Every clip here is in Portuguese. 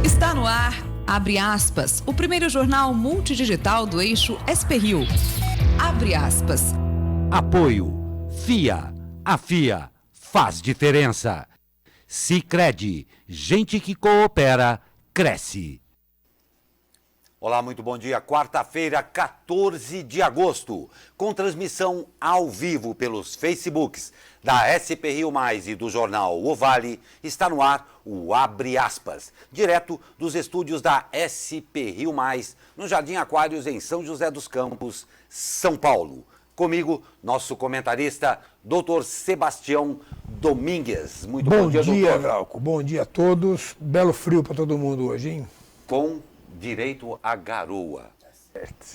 Está no ar, abre aspas, o primeiro jornal multidigital do eixo SP-Rio. Abre aspas. Apoio. FIA. A FIA faz diferença. Sicredi. Gente que coopera, cresce. Olá, muito bom dia. Quarta-feira, 14 de agosto, com transmissão ao vivo pelos Facebooks da SP-Rio Mais e do jornal O Vale, está no ar o Abre Aspas, direto dos estúdios da SP-Rio Mais, no Jardim Aquários, em São José dos Campos, São Paulo. Comigo, nosso comentarista, Dr. Sebastião Domingues. Muito bom dia, doutor. Bom dia, Glauco. Bom dia a todos. Belo frio para todo mundo hoje, hein? Com direito à garoa.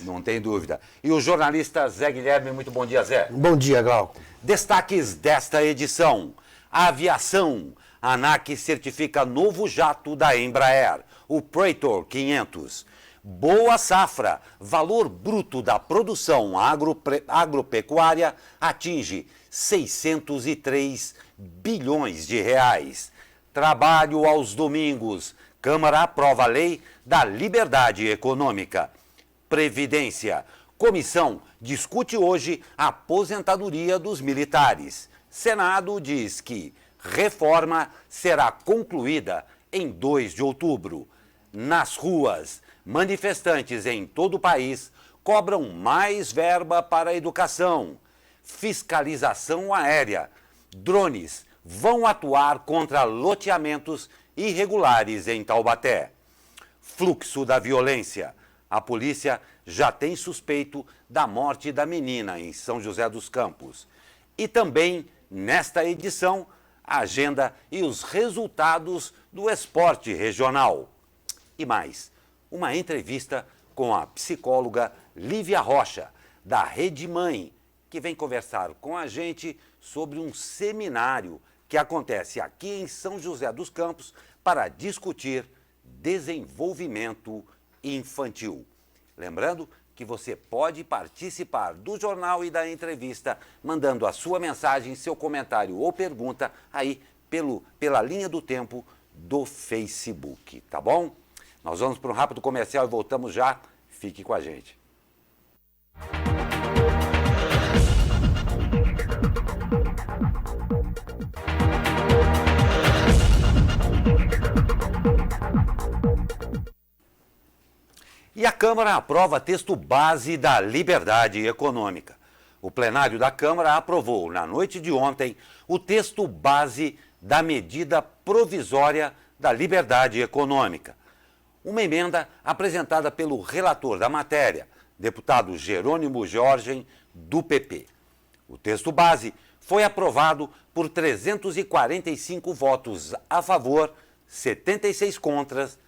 Não tem dúvida. E o jornalista Zé Guilherme, muito bom dia, Zé. Bom dia, Glauco. Destaques desta edição. A aviação. A ANAC certifica novo jato da Embraer, o Praetor 500. Boa safra. Valor bruto da produção agropecuária atinge 603 bilhões de reais. Trabalho aos domingos. Câmara aprova a lei da liberdade econômica. Previdência. Comissão discute hoje a aposentadoria dos militares. Senado diz que reforma será concluída em 2 de outubro. Nas ruas, manifestantes em todo o país cobram mais verba para a educação. Fiscalização aérea. Drones vão atuar contra loteamentos irregulares em Taubaté. Fluxo da violência. A polícia já tem suspeito da morte da menina em São José dos Campos. E também, nesta edição, a agenda e os resultados do esporte regional. E mais, uma entrevista com a psicóloga Lívia Rocha, da Rede Mãe, que vem conversar com a gente sobre um seminário que acontece aqui em São José dos Campos para discutir desenvolvimento infantil. Lembrando que você pode participar do jornal e da entrevista mandando a sua mensagem, seu comentário ou pergunta aí pela linha do tempo do Facebook, tá bom? Nós vamos para um rápido comercial e voltamos já. Fique com a gente. E a Câmara aprova texto base da liberdade econômica. O plenário da Câmara aprovou, na noite de ontem, o texto base da medida provisória da liberdade econômica. Uma emenda apresentada pelo relator da matéria, deputado Jerônimo Georgen, do PP. O texto base foi aprovado por 345 votos a favor, 76 contras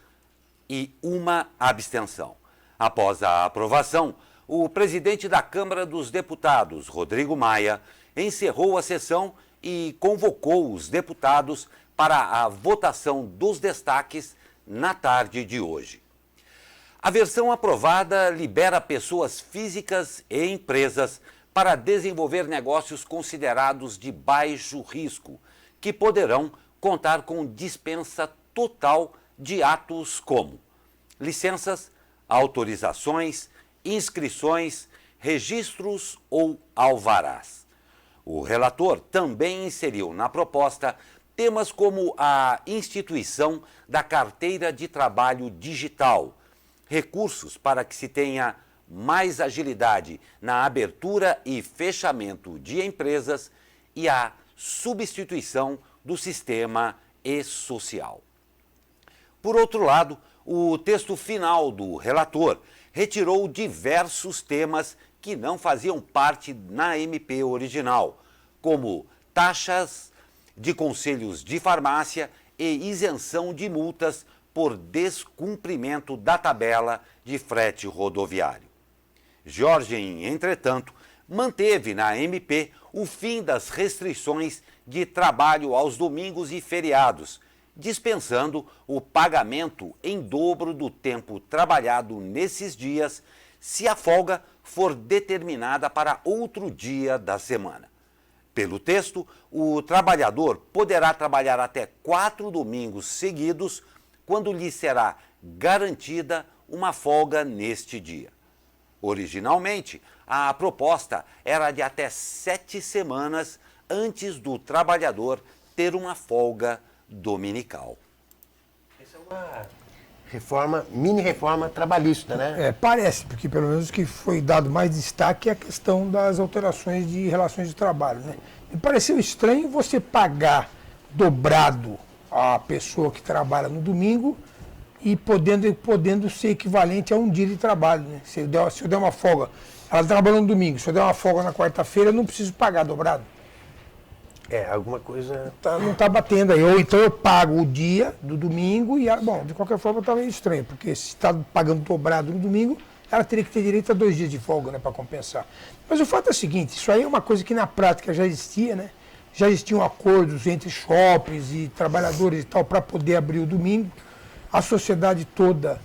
e uma abstenção. Após a aprovação, o presidente da Câmara dos Deputados, Rodrigo Maia, encerrou a sessão e convocou os deputados para a votação dos destaques na tarde de hoje. A versão aprovada libera pessoas físicas e empresas para desenvolver negócios considerados de baixo risco, que poderão contar com dispensa total de atos como licenças, autorizações, inscrições, registros ou alvarás. O relator também inseriu na proposta temas como a instituição da carteira de trabalho digital, recursos para que se tenha mais agilidade na abertura e fechamento de empresas e a substituição do sistema e-social. Por outro lado, o texto final do relator retirou diversos temas que não faziam parte na MP original, como taxas de conselhos de farmácia e isenção de multas por descumprimento da tabela de frete rodoviário. Georgen, entretanto, manteve na MP o fim das restrições de trabalho aos domingos e feriados, dispensando o pagamento em dobro do tempo trabalhado nesses dias, se a folga for determinada para outro dia da semana. Pelo texto, o trabalhador poderá trabalhar até 4 domingos seguidos quando lhe será garantida uma folga neste dia. Originalmente, a proposta era de até 7 semanas antes do trabalhador ter uma folga dominical. Essa é uma reforma, mini reforma trabalhista, né? Parece, porque pelo menos o que foi dado mais destaque é a questão das alterações de relações de trabalho, né? Me pareceu estranho você pagar dobrado a pessoa que trabalha no domingo e podendo ser equivalente a um dia de trabalho, né? Se eu der uma folga, ela trabalhou no domingo, se eu der uma folga na quarta-feira, eu não preciso pagar dobrado. Alguma coisa... Não está batendo aí. Ou então eu pago o dia do domingo e, bom, de qualquer forma está meio estranho, porque se está pagando dobrado no domingo, ela teria que ter direito a 2 dias de folga, né, para compensar. Mas o fato é o seguinte, isso aí é uma coisa que na prática já existia, né? Já existiam acordos entre shoppings e trabalhadores e tal para poder abrir o domingo. A sociedade toda,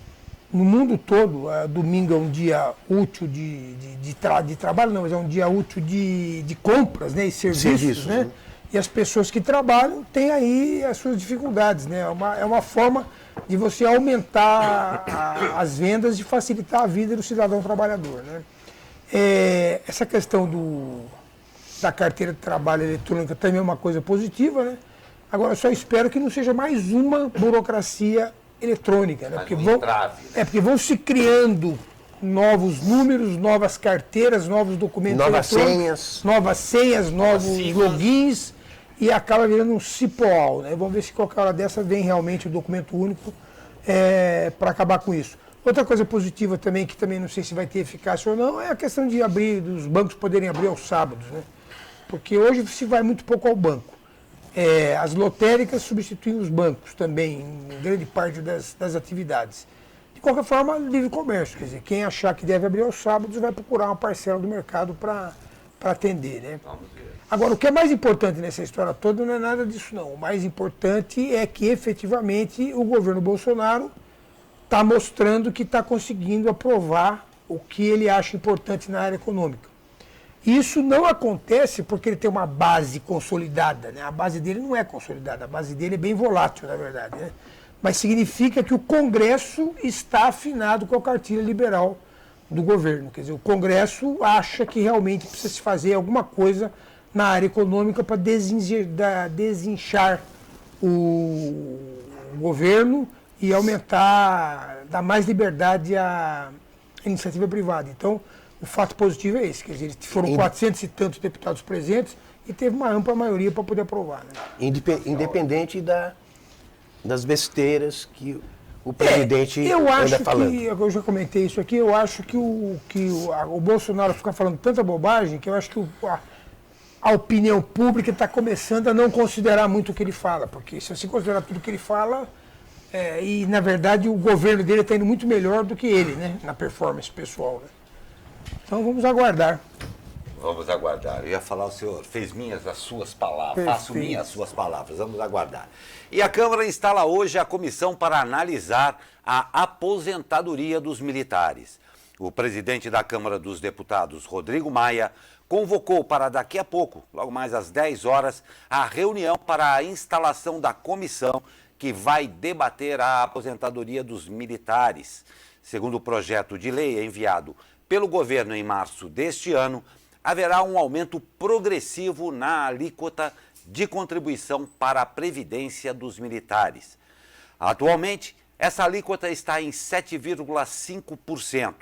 no mundo todo, domingo é um dia útil de trabalho, não, mas é um dia útil de compras, né, e serviços, né? E as pessoas que trabalham têm aí as suas dificuldades, né? É uma forma de você aumentar as vendas e facilitar a vida do cidadão trabalhador, né? Essa questão da carteira de trabalho eletrônica também é uma coisa positiva, né? Agora, eu só espero que não seja mais uma burocracia eletrônica, né? Porque vão se criando novos números, novas carteiras, novos documentos novas senhas, novos logins, e acaba virando um cipoal, né? Vamos ver se qualquer hora dessa vem realmente o documento único para acabar com isso. Outra coisa positiva também, que também não sei se vai ter eficácia ou não, é a questão de dos bancos poderem abrir aos sábados, né? Porque hoje se vai muito pouco ao banco. As lotéricas substituem os bancos também, em grande parte das atividades. De qualquer forma, livre comércio, quer dizer, quem achar que deve abrir aos sábados vai procurar uma parcela do mercado para atender, né? Agora, o que é mais importante nessa história toda não é nada disso, não. O mais importante é que, efetivamente, o governo Bolsonaro está mostrando que está conseguindo aprovar o que ele acha importante na área econômica. Isso não acontece porque ele tem uma base consolidada, né? A base dele não é consolidada, a base dele é bem volátil, na verdade, né? Mas significa que o Congresso está afinado com a cartilha liberal do governo. Quer dizer, o Congresso acha que realmente precisa se fazer alguma coisa na área econômica para desinchar o governo e dar mais liberdade à iniciativa privada. Então, o fato positivo é esse, quer dizer, foram 400 e tantos deputados presentes e teve uma ampla maioria para poder aprovar, né? Independente das besteiras que o presidente anda falando. Eu já comentei isso aqui, eu acho que o Bolsonaro fica falando tanta bobagem que eu acho que a opinião pública está começando a não considerar muito o que ele fala, porque se você considerar tudo o que ele fala, e na verdade o governo dele está indo muito melhor do que ele, né, na performance pessoal, né? Então vamos aguardar. Vamos aguardar. Eu ia falar, o senhor fez minhas as suas palavras, Perfeito. faço minhas as suas palavras, vamos aguardar. E a Câmara instala hoje a comissão para analisar a aposentadoria dos militares. O presidente da Câmara dos Deputados, Rodrigo Maia, convocou para daqui a pouco, logo mais às 10 horas, a reunião para a instalação da comissão que vai debater a aposentadoria dos militares. Segundo o projeto de lei enviado pelo governo em março deste ano, haverá um aumento progressivo na alíquota de contribuição para a Previdência dos militares. Atualmente, essa alíquota está em 7,5%.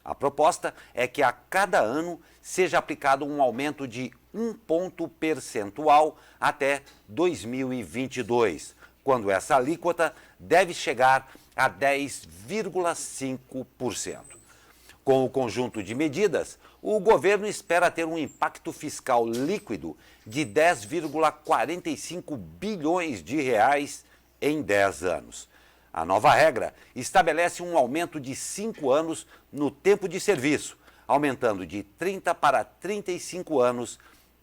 A proposta é que a cada ano seja aplicado um aumento de 1 ponto percentual até 2022, quando essa alíquota deve chegar a 10,5%. Com o conjunto de medidas, o governo espera ter um impacto fiscal líquido de 10,45 bilhões de reais em 10 anos. A nova regra estabelece um aumento de 5 anos no tempo de serviço, aumentando de 30 para 35 anos,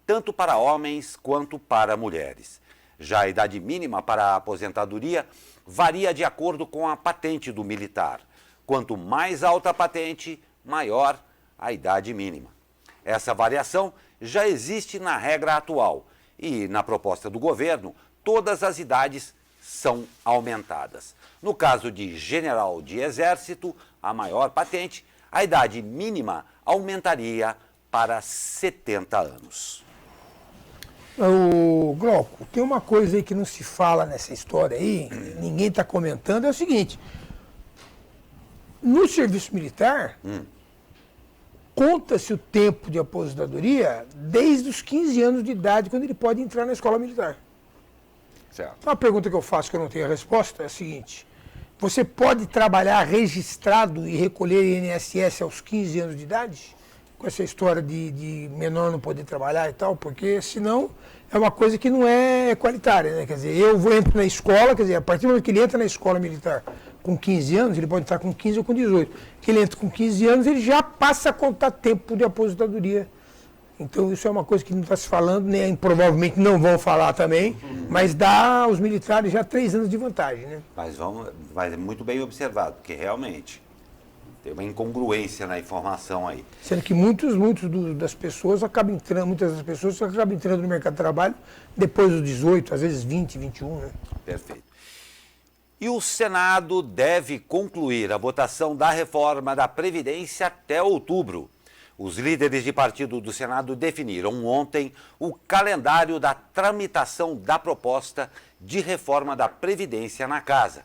tanto para homens quanto para mulheres. Já a idade mínima para a aposentadoria varia de acordo com a patente do militar. Quanto mais alta a patente, maior a idade mínima. Essa variação já existe na regra atual e, na proposta do governo, todas as idades são aumentadas. No caso de general de exército, a maior patente, a idade mínima aumentaria para 70 anos. O Glauco, tem uma coisa aí que não se fala nessa história aí, ninguém está comentando, é o seguinte, no serviço militar, conta-se o tempo de aposentadoria desde os 15 anos de idade, quando ele pode entrar na escola militar. Certo. Uma pergunta que eu faço que eu não tenho a resposta é a seguinte, você pode trabalhar registrado e recolher INSS aos 15 anos de idade? Com essa história de menor não poder trabalhar e tal, porque senão é uma coisa que não é qualitária, né? Quer dizer, entro na escola, quer dizer, a partir do momento que ele entra na escola militar com 15 anos, ele pode entrar com 15 ou com 18. Que ele entra com 15 anos, ele já passa a contar tempo de aposentadoria. Então isso é uma coisa que não está se falando, nem provavelmente não vão falar também, mas dá aos militares já 3 anos de vantagem, né? Mas é muito bem observado, porque realmente tem uma incongruência na informação aí. Sendo que muitas das pessoas acabam entrando no mercado de trabalho depois dos 18, às vezes 20, 21, né? Perfeito. E o Senado deve concluir a votação da reforma da Previdência até outubro. Os líderes de partido do Senado definiram ontem o calendário da tramitação da proposta de reforma da Previdência na Casa.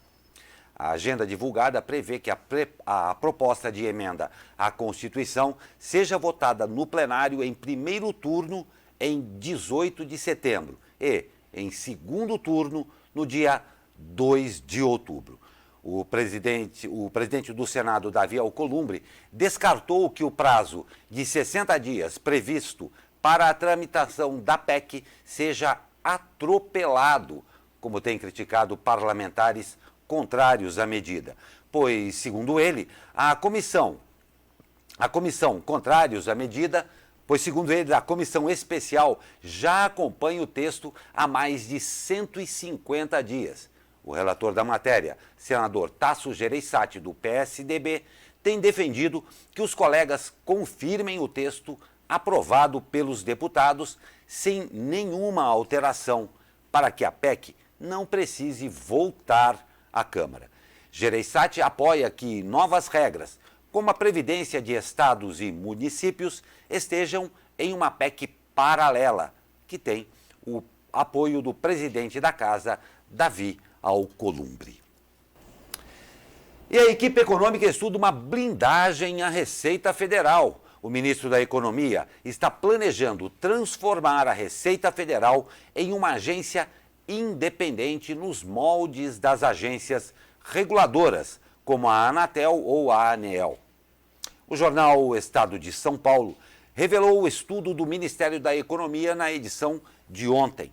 A agenda divulgada prevê que a proposta de emenda à Constituição seja votada no plenário em primeiro turno em 18 de setembro e em segundo turno no dia 2 de outubro. O presidente do Senado, Davi Alcolumbre, descartou que o prazo de 60 dias previsto para a tramitação da PEC seja atropelado, como tem criticado parlamentares contrários à medida, pois, segundo ele, a comissão especial já acompanha o texto há mais de 150 dias. O relator da matéria, senador Tasso Gereissati, do PSDB, tem defendido que os colegas confirmem o texto aprovado pelos deputados sem nenhuma alteração, para que a PEC não precise voltar à Câmara. Gereissati apoia que novas regras, como a previdência de estados e municípios, estejam em uma PEC paralela, que tem o apoio do presidente da Casa, Davi Alcolumbre. E a equipe econômica estuda uma blindagem à Receita Federal. O ministro da Economia está planejando transformar a Receita Federal em uma agência independente nos moldes das agências reguladoras, como a Anatel ou a ANEEL. O jornal Estado de São Paulo revelou o estudo do Ministério da Economia na edição de ontem.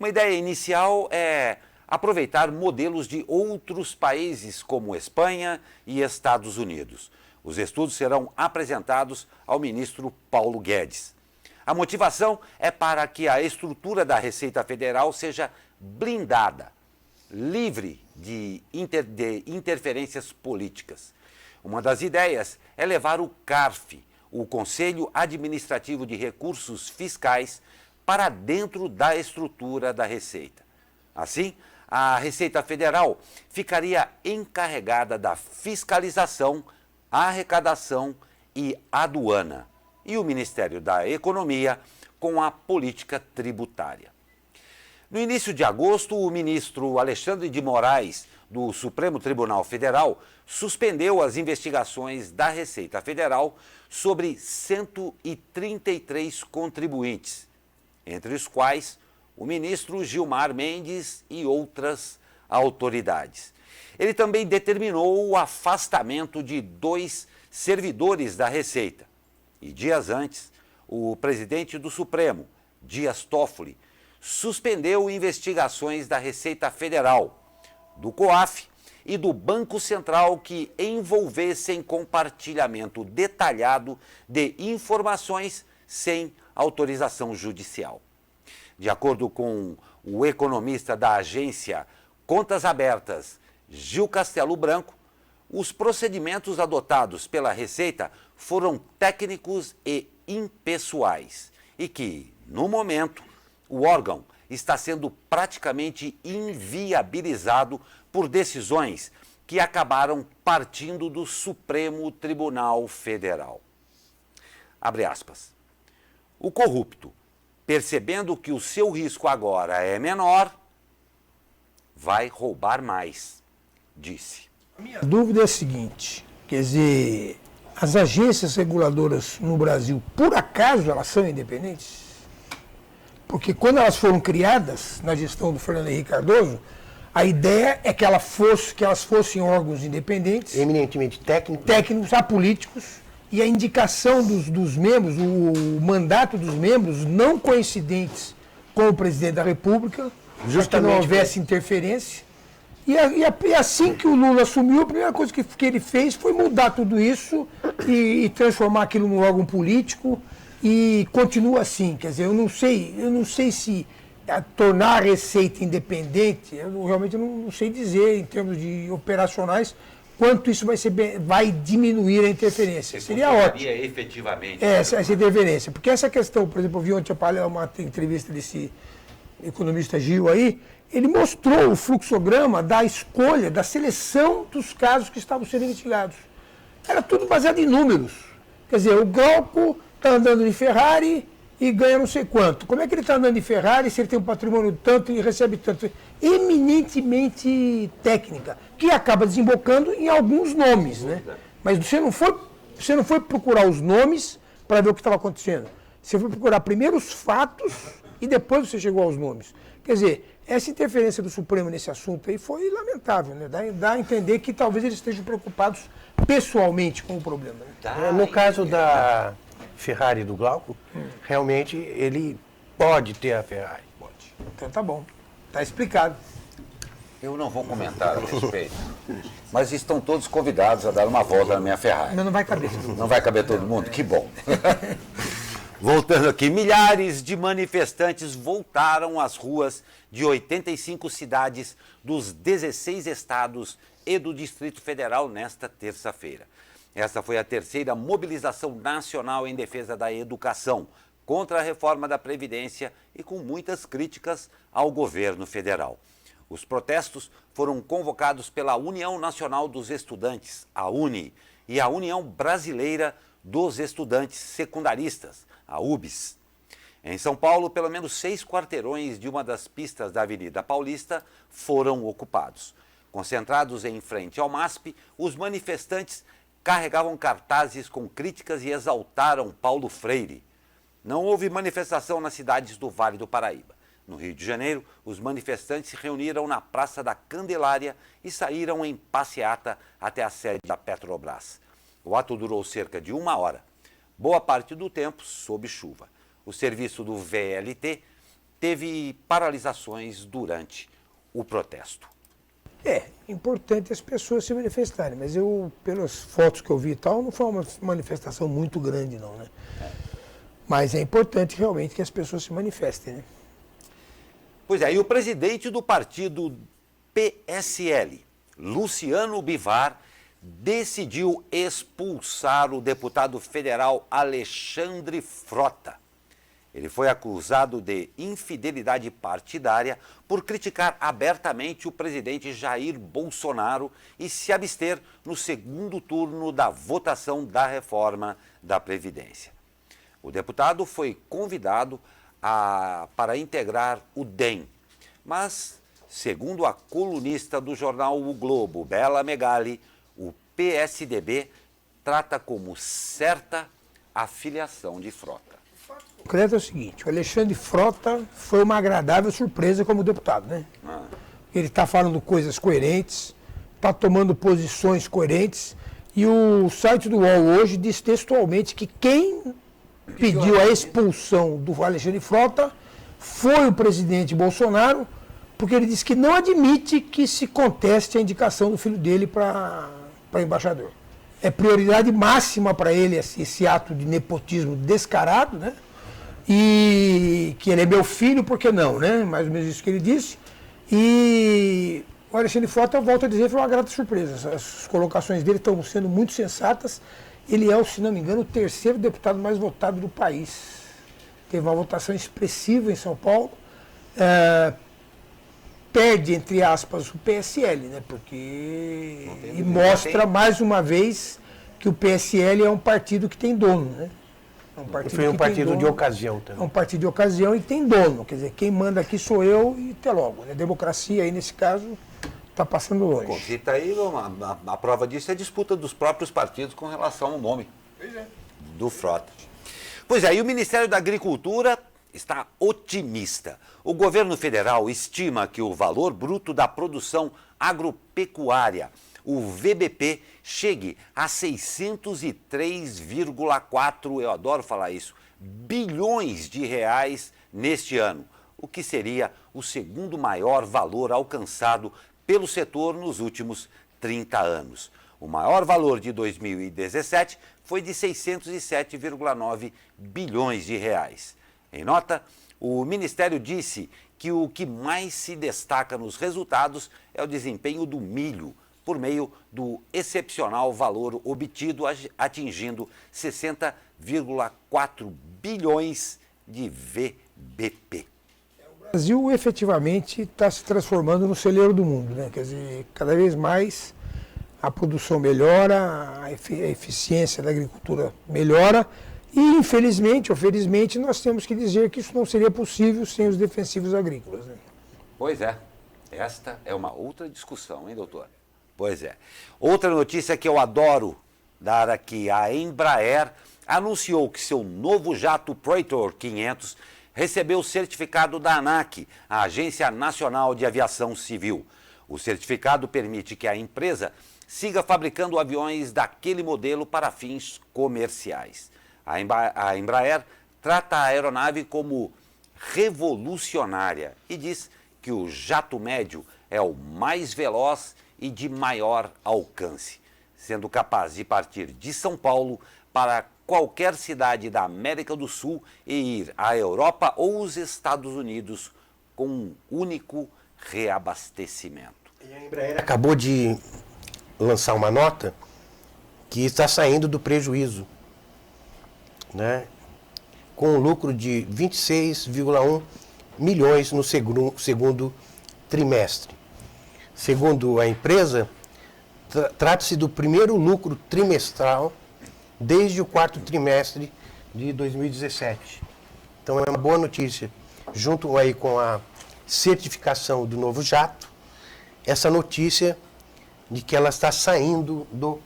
Uma ideia inicial é aproveitar modelos de outros países, como Espanha e Estados Unidos. Os estudos serão apresentados ao ministro Paulo Guedes. A motivação é para que a estrutura da Receita Federal seja blindada, livre de interferências políticas. Uma das ideias é levar o CARF, o Conselho Administrativo de Recursos Fiscais, para dentro da estrutura da Receita. Assim, a Receita Federal ficaria encarregada da fiscalização, arrecadação e aduana, e o Ministério da Economia com a política tributária. No início de agosto, o ministro Alexandre de Moraes, do Supremo Tribunal Federal, suspendeu as investigações da Receita Federal sobre 133 contribuintes, entre os quais o ministro Gilmar Mendes e outras autoridades. Ele também determinou o afastamento de 2 servidores da Receita. E dias antes, o presidente do Supremo, Dias Toffoli, suspendeu investigações da Receita Federal, do COAF e do Banco Central que envolvessem compartilhamento detalhado de informações sem autorização judicial. De acordo com o economista da agência Contas Abertas, Gil Castelo Branco, os procedimentos adotados pela Receita foram técnicos e impessoais e que, no momento, o órgão está sendo praticamente inviabilizado por decisões que acabaram partindo do Supremo Tribunal Federal. Abre aspas. O corrupto, percebendo que o seu risco agora é menor, vai roubar mais, disse. A dúvida é a seguinte, quer dizer, as agências reguladoras no Brasil, por acaso elas são independentes? Porque quando elas foram criadas, na gestão do Fernando Henrique Cardoso, a ideia é que elas fossem órgãos independentes, Eminentemente técnicos, apolíticos, e a indicação dos membros, o mandato dos membros não coincidentes com o presidente da República, para que não houvesse interferência. E assim que o Lula assumiu, a primeira coisa que ele fez foi mudar tudo isso e transformar aquilo num órgão político, e continua assim. Quer dizer, eu não sei se tornar a Receita independente, realmente não sei dizer, em termos de operacionais, quanto isso vai diminuir a interferência. Seria ótimo. Efetivamente. Essa interferência. Porque essa questão, por exemplo, eu vi ontem uma entrevista desse economista Gil aí, ele mostrou o fluxograma da escolha, da seleção dos casos que estavam sendo investigados. Era tudo baseado em números. Quer dizer, o Glauco está andando de Ferrari e ganha não sei quanto. Como é que ele está andando de Ferrari se ele tem um patrimônio tanto e recebe tanto? Eminentemente técnica, que acaba desembocando em alguns nomes, né? Mas você não foi procurar os nomes para ver o que estava acontecendo. Você foi procurar primeiro os fatos e depois você chegou aos nomes. Quer dizer, essa interferência do Supremo nesse assunto aí foi lamentável, né? Dá a entender que talvez eles estejam preocupados pessoalmente com o problema. Né? No caso da Ferrari do Glauco, realmente ele pode ter a Ferrari. Pode. Então tá bom. Tá explicado. Eu não vou comentar a respeito, mas estão todos convidados a dar uma volta na minha Ferrari. Não vai caber todo mundo. Não vai caber todo mundo? Que bom. Voltando aqui, milhares de manifestantes voltaram às ruas de 85 cidades dos 16 estados e do Distrito Federal nesta terça-feira. Esta foi a terceira mobilização nacional em defesa da educação, contra a reforma da Previdência e com muitas críticas ao governo federal. Os protestos foram convocados pela União Nacional dos Estudantes, a UNE, e a União Brasileira dos Estudantes Secundaristas, a UBS. Em São Paulo, pelo menos 6 quarteirões de uma das pistas da Avenida Paulista foram ocupados. Concentrados em frente ao MASP, os manifestantes carregavam cartazes com críticas e exaltaram Paulo Freire. Não houve manifestação nas cidades do Vale do Paraíba. No Rio de Janeiro, os manifestantes se reuniram na Praça da Candelária e saíram em passeata até a sede da Petrobras. O ato durou cerca de 1 hora. Boa parte do tempo sob chuva. O serviço do VLT teve paralisações durante o protesto. É importante as pessoas se manifestarem, mas pelas fotos que eu vi e tal, não foi uma manifestação muito grande não, né? Mas é importante realmente que as pessoas se manifestem, né? Pois é, e o presidente do partido PSL, Luciano Bivar, decidiu expulsar o deputado federal Alexandre Frota. Ele foi acusado de infidelidade partidária por criticar abertamente o presidente Jair Bolsonaro e se abster no segundo turno da votação da reforma da Previdência. O deputado foi convidado para integrar o DEM, mas, segundo a colunista do jornal O Globo, Bela Megali, o PSDB trata como certa a filiação de Frota. O concreto é o seguinte, o Alexandre Frota foi uma agradável surpresa como deputado, né? Ele está falando coisas coerentes, está tomando posições coerentes, e o site do UOL hoje diz textualmente que quem pediu a expulsão do Alexandre Frota foi o presidente Bolsonaro, porque ele disse que não admite que se conteste a indicação do filho dele para embaixador. É prioridade máxima para ele esse ato de nepotismo descarado, né? E que ele é meu filho, por que não, né? Mais ou menos isso que ele disse. E o Alexandre Frota, eu volto a dizer, foi uma grata surpresa. As colocações dele estão sendo muito sensatas. Ele é, se não me engano, o 3º deputado mais votado do país. Teve uma votação expressiva em São Paulo. perde, entre aspas, o PSL, né? Porque e mostra mais uma vez que o PSL é um partido que tem dono, né? É um partido Foi um que partido tem de dono, ocasião é também. um partido de ocasião e tem dono, quer dizer, quem manda aqui sou eu e até logo, né? Democracia aí nesse caso está passando longe. Cita aí, a prova disso é a disputa dos próprios partidos com relação ao nome do Frota. Pois é, e o Ministério da Agricultura está otimista. O governo federal estima que o valor bruto da produção agropecuária, o VBP, chegue a 603,4, eu adoro falar isso, bilhões de reais neste ano, o que seria o segundo maior valor alcançado pelo setor nos últimos 30 anos. O maior valor de 2017 foi de 607,9 bilhões de reais. Em nota, o Ministério disse que o que mais se destaca nos resultados é o desempenho do milho, por meio do excepcional valor obtido, atingindo 60,4 bilhões de VBP. O Brasil efetivamente está se transformando no celeiro do mundo, né? Quer dizer, cada vez mais a produção melhora, a eficiência da agricultura melhora e, infelizmente ou felizmente, nós temos que dizer que isso não seria possível sem os defensivos agrícolas, né? Pois é, esta é uma outra discussão, hein, doutor? Pois é. Outra notícia que eu adoro dar aqui, a Embraer anunciou que seu novo jato Praetor 500 recebeu o certificado da ANAC, a Agência Nacional de Aviação Civil. O certificado permite que a empresa siga fabricando aviões daquele modelo para fins comerciais. A Embraer trata a aeronave como revolucionária e diz que o jato médio é o mais veloz e de maior alcance, sendo capaz de partir de São Paulo para qualquer cidade da América do Sul e ir à Europa ou os Estados Unidos com um único reabastecimento. E a Embraer acabou de lançar uma nota que está saindo do prejuízo, né? Com um lucro de 26,1 milhões no segundo trimestre. Segundo a empresa, trata-se do primeiro lucro trimestral desde o quarto trimestre de 2017. Então é uma boa notícia. Junto aí com a certificação do novo jato, essa notícia de que ela está saindo do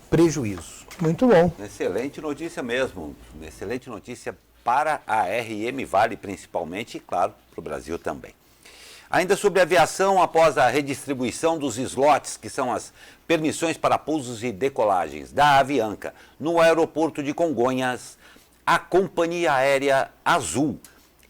prejuízo. Muito bom. Excelente notícia mesmo. Excelente notícia para a RM Vale principalmente e, claro, para o Brasil também. Ainda sobre aviação, após a redistribuição dos slots, que são as permissões para pousos e decolagens da Avianca no aeroporto de Congonhas, a companhia aérea Azul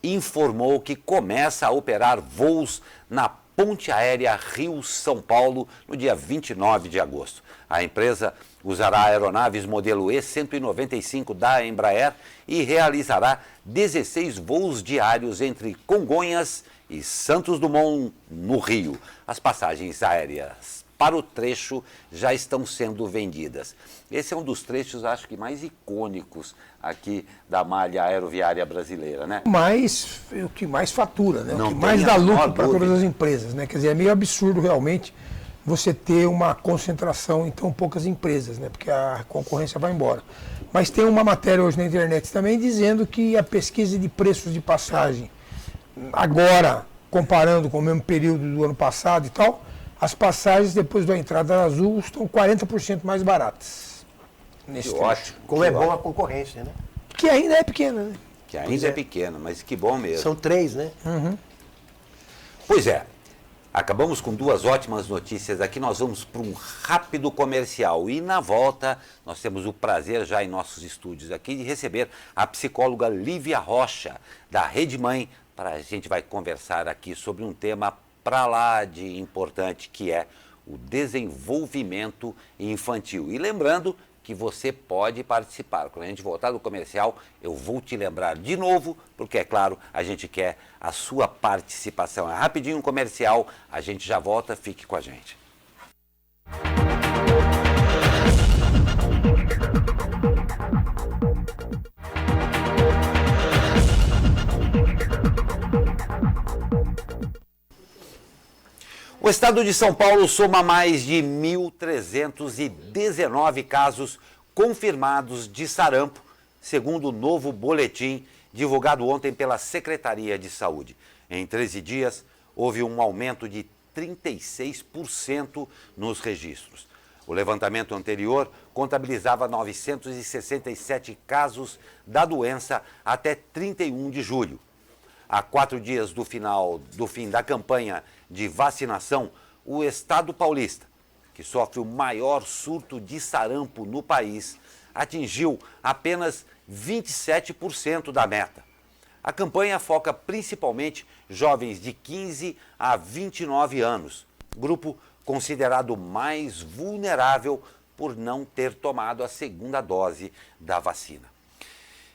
informou que começa a operar voos na Ponte Aérea Rio-São Paulo no dia 29 de agosto. A empresa usará aeronaves modelo E195 da Embraer e realizará 16 voos diários entre Congonhas e Santos Dumont, no Rio. As passagens aéreas para o trecho já estão sendo vendidas. Esse é um dos trechos, acho que, mais icônicos aqui da malha aeroviária brasileira, né? Mas o que mais fatura, né? Não O que mais tem dá a menor lucro para todas dúvida. as empresas, né? Quer dizer, é meio absurdo realmente você ter uma concentração em tão poucas empresas, né? Porque a concorrência vai embora. Mas tem uma matéria hoje na internet também dizendo que a pesquisa de preços de passagem, agora, comparando com o mesmo período do ano passado e tal, as passagens depois da entrada da Azul estão 40% mais baratas. Nesse trecho. Ótimo. Como é bom a concorrência, né? Que ainda é pequena, né? Que ainda é pequeno, mas que bom mesmo. São 3, né? Pois é, acabamos com duas ótimas notícias aqui, nós vamos para um rápido comercial e na volta nós temos o prazer já em nossos estúdios aqui de receber a psicóloga Lívia Rocha, da Rede Mãe, a gente vai conversar aqui sobre um tema para lá de importante que é o desenvolvimento infantil. E lembrando que você pode participar. Quando a gente voltar do comercial, eu vou te lembrar de novo, porque, é claro, a gente quer a sua participação. É rapidinho um comercial, a gente já volta, fique com a gente. O estado de São Paulo soma mais de 1.319 casos confirmados de sarampo, segundo o novo boletim divulgado ontem pela Secretaria de Saúde. Em 13 dias, houve um aumento de 36% nos registros. O levantamento anterior contabilizava 967 casos da doença até 31 de julho. Há 4 dias do fim da campanha de vacinação, o estado paulista, que sofre o maior surto de sarampo no país, atingiu apenas 27% da meta. A campanha foca principalmente jovens de 15 a 29 anos, grupo considerado mais vulnerável por não ter tomado a segunda dose da vacina.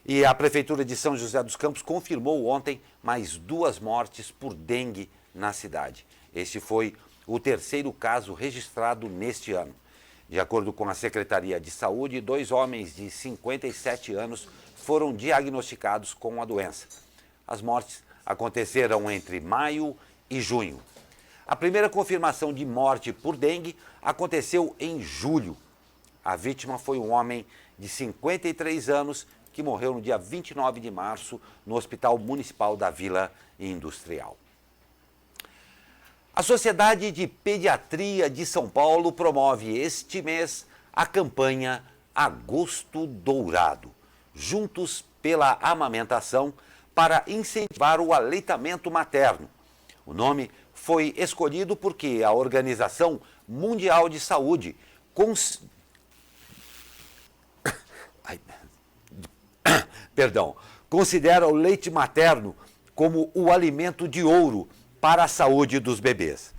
E a Prefeitura de São José dos Campos confirmou ontem mais 2 mortes por dengue na cidade. Este foi o 3º caso registrado neste ano. De acordo com a Secretaria de Saúde, 2 homens de 57 anos foram diagnosticados com a doença. As mortes aconteceram entre maio e junho. A primeira confirmação de morte por dengue aconteceu em julho. A vítima foi um homem de 53 anos que morreu no dia 29 de março no Hospital Municipal da Vila Industrial. A Sociedade de Pediatria de São Paulo promove este mês a campanha Agosto Dourado, Juntos pela Amamentação, para incentivar o aleitamento materno. O nome foi escolhido porque a Organização Mundial de Saúde considera o leite materno como o alimento de ouro para a saúde dos bebês.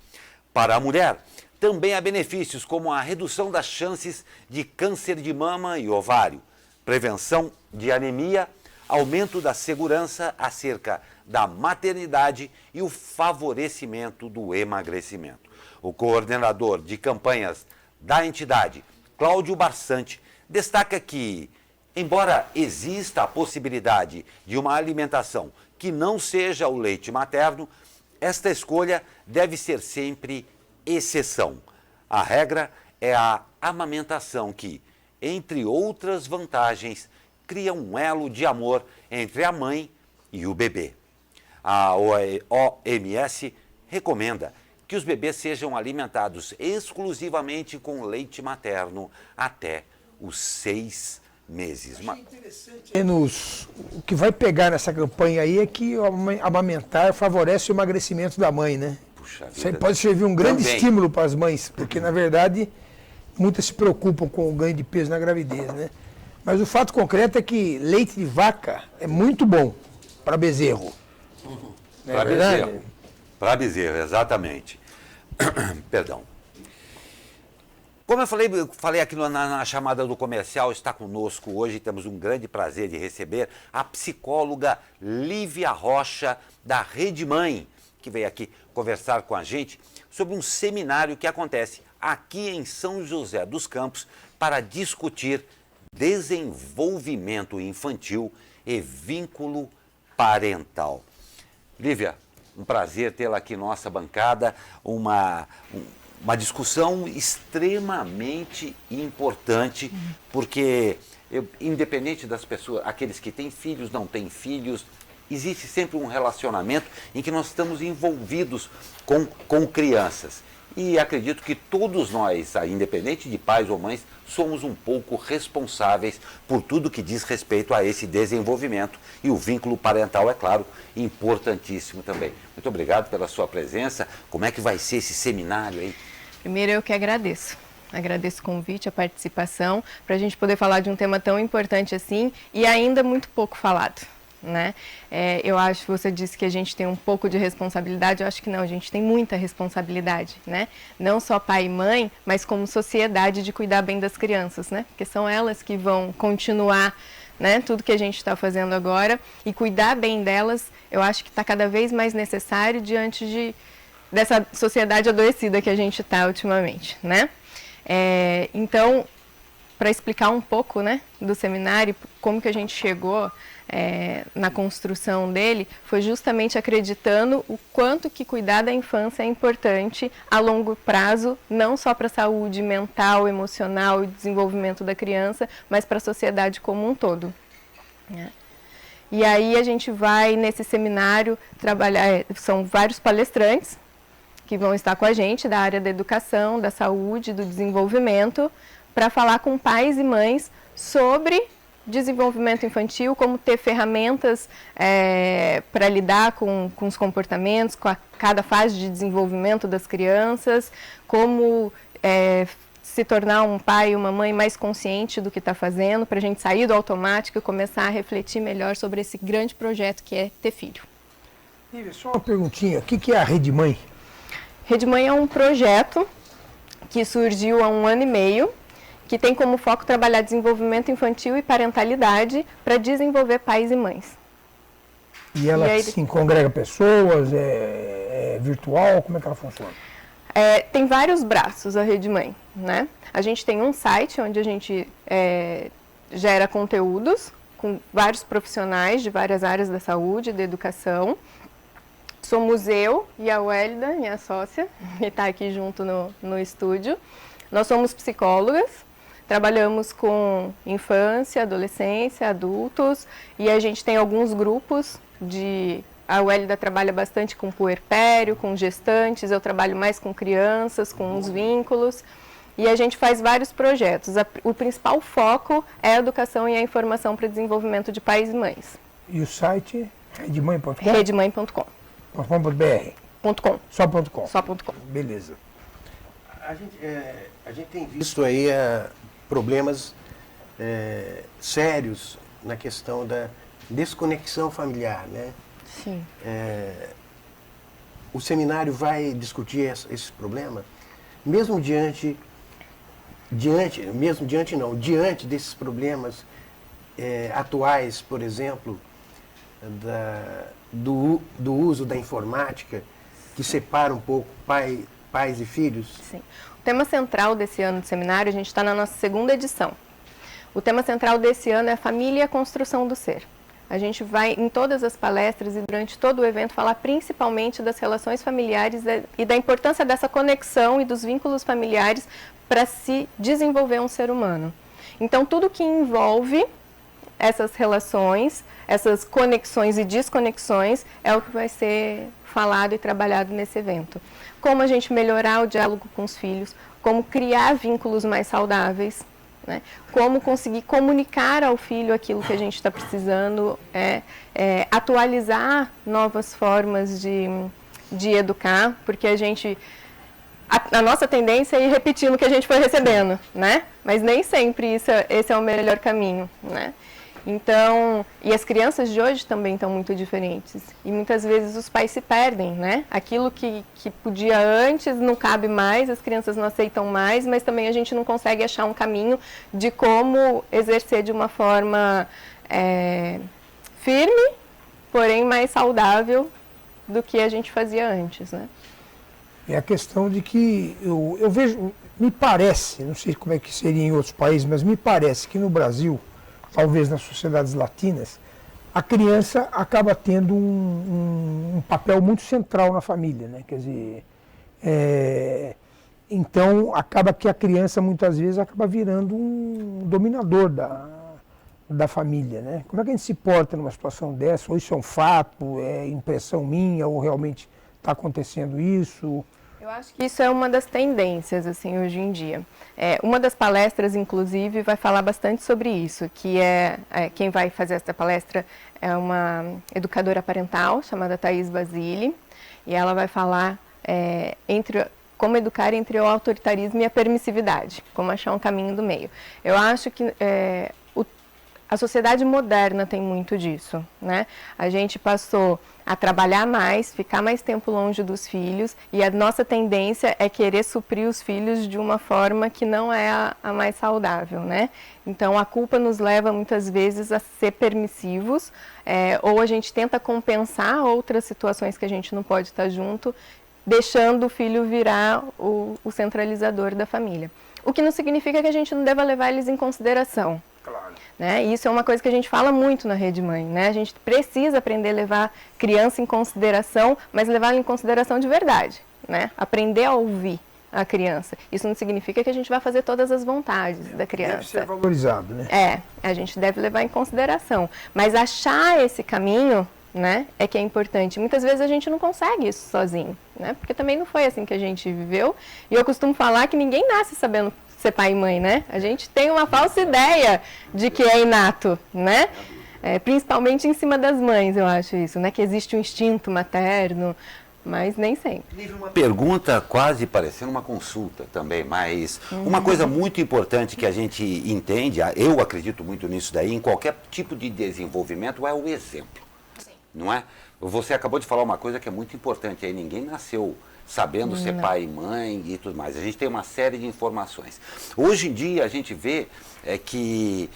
Para a mulher, também há benefícios como a redução das chances de câncer de mama e ovário, prevenção de anemia, aumento da segurança acerca da maternidade e o favorecimento do emagrecimento. O coordenador de campanhas da entidade, Cláudio Barçante, destaca que, embora exista a possibilidade de uma alimentação que não seja o leite materno, esta escolha deve ser sempre exceção. A regra é a amamentação que, entre outras vantagens, cria um elo de amor entre a mãe e o bebê. A OMS recomenda que os bebês sejam alimentados exclusivamente com leite materno até os 6 meses. O que vai pegar nessa campanha aí é que amamentar favorece o emagrecimento da mãe, né? Puxa vida. Isso aí pode servir um grande Também. estímulo para as mães, porque na verdade muitas se preocupam com o ganho de peso na gravidez, né? Mas o fato concreto é que leite de vaca é muito bom para bezerro. Para bezerro. Para bezerro, exatamente. Perdão. Como eu falei aqui na chamada do comercial, está conosco hoje, temos um grande prazer de receber a psicóloga Lívia Rocha, da Rede Mãe, que veio aqui conversar com a gente sobre um seminário que acontece aqui em São José dos Campos para discutir desenvolvimento infantil e vínculo parental. Lívia, um prazer tê-la aqui em nossa bancada, uma discussão extremamente importante, porque independente das pessoas, aqueles que têm filhos, não têm filhos, existe sempre um relacionamento em que nós estamos envolvidos com crianças. E acredito que todos nós, independente de pais ou mães, somos um pouco responsáveis por tudo que diz respeito a esse desenvolvimento. E o vínculo parental, é claro, importantíssimo também. Muito obrigado pela sua presença. Como é que vai ser esse seminário aí? Primeiro, eu que agradeço. Agradeço o convite, a participação, para a gente poder falar de um tema tão importante assim e ainda muito pouco falado, né? Eu acho que você disse que a gente tem um pouco de responsabilidade, eu acho que não, a gente tem muita responsabilidade, né? Não só pai e mãe, mas como sociedade de cuidar bem das crianças, né? Porque são elas que vão continuar, né, tudo que a gente está fazendo agora, e cuidar bem delas, eu acho que está cada vez mais necessário diante dessa sociedade adoecida que a gente está ultimamente, né? Então, para explicar um pouco, né, do seminário, como que a gente chegou na construção dele, foi justamente acreditando o quanto que cuidar da infância é importante a longo prazo, não só para a saúde mental, emocional e desenvolvimento da criança, mas para a sociedade como um todo. Né? E aí a gente vai nesse seminário trabalhar, são vários palestrantes que vão estar com a gente da área da educação, da saúde, do desenvolvimento, para falar com pais e mães sobre desenvolvimento infantil, como ter ferramentas para lidar com os comportamentos, com cada fase de desenvolvimento das crianças, como se tornar um pai e uma mãe mais consciente do que está fazendo, para a gente sair do automático e começar a refletir melhor sobre esse grande projeto que é ter filho. Lívia, só uma perguntinha, o que é a Rede Mãe? Rede Mãe é um projeto que surgiu há 1 ano e meio, que tem como foco trabalhar desenvolvimento infantil e parentalidade para desenvolver pais e mães. E ela assim, congrega pessoas, é virtual, como é que ela funciona? Tem vários braços a Rede Mãe, né? A gente tem um site onde a gente gera conteúdos com vários profissionais de várias áreas da saúde e da educação. Somos eu e a Wélida, minha sócia, que está aqui junto no estúdio. Nós somos psicólogas, trabalhamos com infância, adolescência, adultos, e a gente tem alguns grupos A Wélida trabalha bastante com puerpério, com gestantes, eu trabalho mais com crianças, com os vínculos, e a gente faz vários projetos. O principal foco é a educação e a informação para desenvolvimento de pais e mães. E o site redemãe.com? Redemãe.com. .com. Só .com. Só .com. Beleza. A gente tem visto aí problemas sérios na questão da desconexão familiar, né? Sim. O seminário vai discutir esse problema, mesmo diante desses problemas atuais, por exemplo, do uso da informática, que separa um pouco pais e filhos? Sim. O tema central desse ano de seminário, a gente está na nossa 2ª edição. O tema central desse ano é a família e a construção do ser. A gente vai, em todas as palestras e durante todo o evento, falar principalmente das relações familiares e da importância dessa conexão e dos vínculos familiares para se desenvolver um ser humano. Então, tudo que envolve essas relações, essas conexões e desconexões, é o que vai ser falado e trabalhado nesse evento. Como a gente melhorar o diálogo com os filhos, como criar vínculos mais saudáveis, né? Como conseguir comunicar ao filho aquilo que a gente está precisando, atualizar novas formas de educar, porque a nossa tendência é ir repetindo o que a gente foi recebendo, né? Mas nem sempre esse é o melhor caminho, né? Então, e as crianças de hoje também estão muito diferentes. E muitas vezes os pais se perdem, né? Aquilo que podia antes não cabe mais, as crianças não aceitam mais, mas também a gente não consegue achar um caminho de como exercer de uma forma firme, porém mais saudável do que a gente fazia antes, né? É a questão de que eu vejo, me parece, não sei como é que seria em outros países, mas me parece que no Brasil, talvez nas sociedades latinas, a criança acaba tendo um papel muito central na família, né? Quer dizer, então acaba que a criança muitas vezes acaba virando um dominador da família, né? Como é que a gente se porta numa situação dessa? Ou isso é um fato, é impressão minha, ou realmente está acontecendo isso? Eu acho que isso é uma das tendências, assim, hoje em dia. Uma das palestras, inclusive, vai falar bastante sobre isso, que quem vai fazer essa palestra é uma educadora parental, chamada Thaís Basile, e ela vai falar como educar entre o autoritarismo e a permissividade, como achar um caminho do meio. Eu acho que a sociedade moderna tem muito disso, né? A gente passou a trabalhar mais, ficar mais tempo longe dos filhos, e a nossa tendência é querer suprir os filhos de uma forma que não é a mais saudável, né? Então a culpa nos leva muitas vezes a ser permissivos, ou a gente tenta compensar outras situações que a gente não pode estar junto, deixando o filho virar o centralizador da família. O que não significa que a gente não deva levar eles em consideração. Claro. Né? Isso é uma coisa que a gente fala muito na Rede Mãe, né? A gente precisa aprender a levar criança em consideração, mas levá-la em consideração de verdade, né? Aprender a ouvir a criança. Isso não significa que a gente vai fazer todas as vontades da criança. Deve ser valorizado, né? A gente deve levar em consideração, mas achar esse caminho, né, é que é importante. Muitas vezes a gente não consegue isso sozinho, né? Porque também não foi assim que a gente viveu. E eu costumo falar que ninguém nasce sabendo ser pai e mãe, né? A gente tem uma falsa ideia de que é inato, né? Principalmente em cima das mães, eu acho isso, né? Que existe um instinto materno, mas nem sempre. Uma pergunta quase parecendo uma consulta também, mas uma coisa muito importante que a gente entende, eu acredito muito nisso daí, em qualquer tipo de desenvolvimento, é o exemplo. Sim. Não é? Você acabou de falar uma coisa que é muito importante aí, ninguém nasceu sabendo ser pai e mãe e tudo mais. A gente tem uma série de informações. Hoje em dia a gente vê que,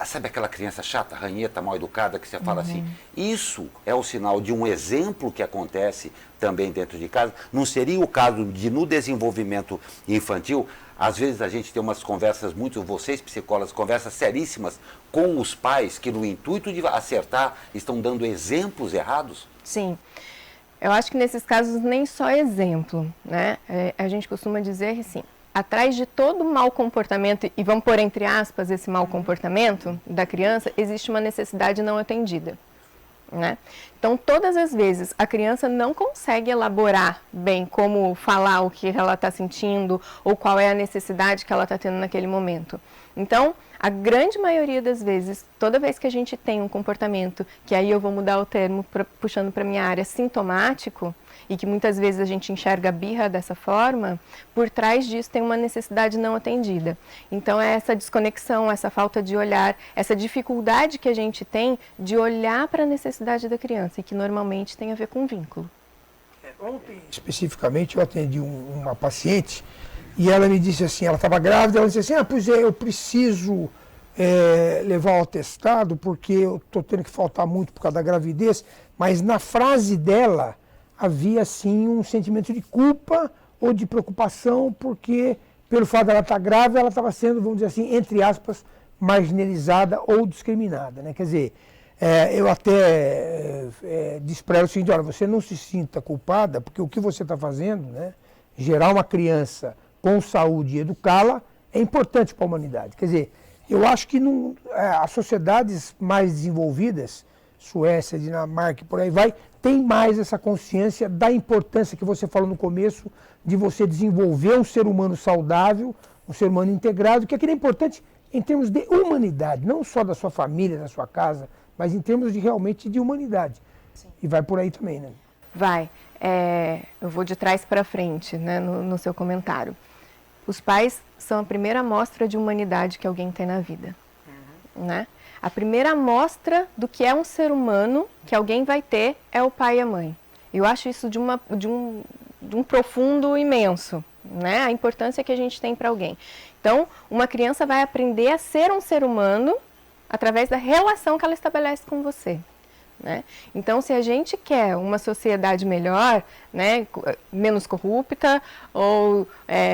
sabe aquela criança chata, ranheta, mal educada, que você fala assim, isso é o sinal de um exemplo que acontece também dentro de casa? Não seria o caso de, no desenvolvimento infantil, às vezes a gente tem umas conversas muito, vocês psicólogos, conversas seríssimas com os pais que no intuito de acertar estão dando exemplos errados? Sim. Eu acho que nesses casos nem só exemplo, né? A gente costuma dizer assim, atrás de todo mau comportamento, e vamos pôr entre aspas esse mau comportamento da criança, existe uma necessidade não atendida, né? Então, todas as vezes a criança não consegue elaborar bem como falar o que ela está sentindo ou qual é a necessidade que ela está tendo naquele momento. Então, a grande maioria das vezes, toda vez que a gente tem um comportamento, que aí eu vou mudar o termo puxando para a minha área, sintomático, e que muitas vezes a gente enxerga a birra dessa forma, por trás disso tem uma necessidade não atendida. Então é essa desconexão, essa falta de olhar, essa dificuldade que a gente tem de olhar para a necessidade da criança, e que normalmente tem a ver com vínculo. Ontem, especificamente, eu atendi uma paciente e ela me disse assim, ela estava grávida, ela disse assim, pois é, eu preciso levar o atestado porque eu estou tendo que faltar muito por causa da gravidez, mas na frase dela havia sim um sentimento de culpa ou de preocupação, porque pelo fato dela estar grávida, ela estava sendo, vamos dizer assim, entre aspas, marginalizada ou discriminada, né? Quer dizer, eu até disse para ela o seguinte, olha, você não se sinta culpada, porque o que você está fazendo, né, gerar uma criança com saúde e educá-la, é importante para a humanidade. Quer dizer, eu acho que as sociedades mais desenvolvidas, Suécia, Dinamarca e por aí vai, tem mais essa consciência da importância que você falou no começo, de você desenvolver um ser humano saudável, um ser humano integrado, que aquilo é importante em termos de humanidade, não só da sua família, da sua casa, mas em termos de realmente de humanidade. Sim. E vai por aí também, né? Vai. Eu vou de trás para frente, né, no seu comentário. Os pais são a primeira amostra de humanidade que alguém tem na vida, né? A primeira amostra do que é um ser humano que alguém vai ter é o pai e a mãe. Eu acho isso de um profundo imenso, né? A importância que a gente tem para alguém. Então, uma criança vai aprender a ser um ser humano através da relação que ela estabelece com você, né? Então, se a gente quer uma sociedade melhor, né, menos corrupta ou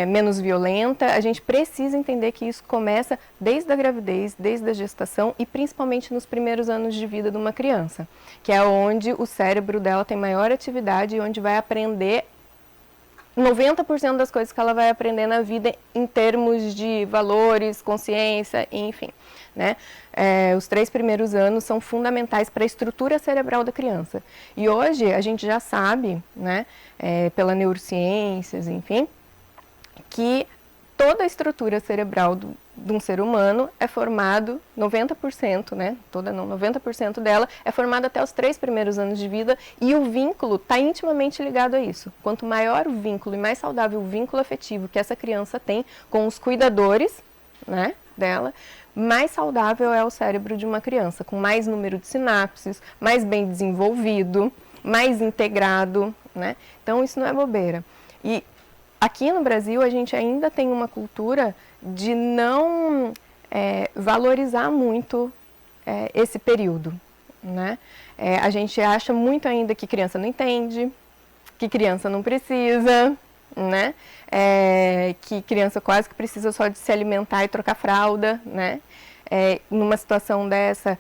menos violenta, a gente precisa entender que isso começa desde a gravidez, desde a gestação e principalmente nos primeiros anos de vida de uma criança, que é onde o cérebro dela tem maior atividade e onde vai aprender 90% das coisas que ela vai aprender na vida em termos de valores, consciência, enfim, né? Os 3 primeiros anos são fundamentais para a estrutura cerebral da criança. E hoje a gente já sabe, né, pela neurociências, enfim, que toda a estrutura cerebral de um ser humano é formado, 90%, né, 90% dela é formada até os 3 primeiros anos de vida, e o vínculo está intimamente ligado a isso. Quanto maior o vínculo e mais saudável o vínculo afetivo que essa criança tem com os cuidadores, né, dela, mais saudável é o cérebro de uma criança, com mais número de sinapses, mais bem desenvolvido, mais integrado, né? Então isso não é bobeira. E aqui no Brasil a gente ainda tem uma cultura de não valorizar muito esse período, né? A gente acha muito ainda que criança não entende, que criança não precisa, né? Que criança quase que precisa só de se alimentar e trocar fralda, né? Numa situação dessa,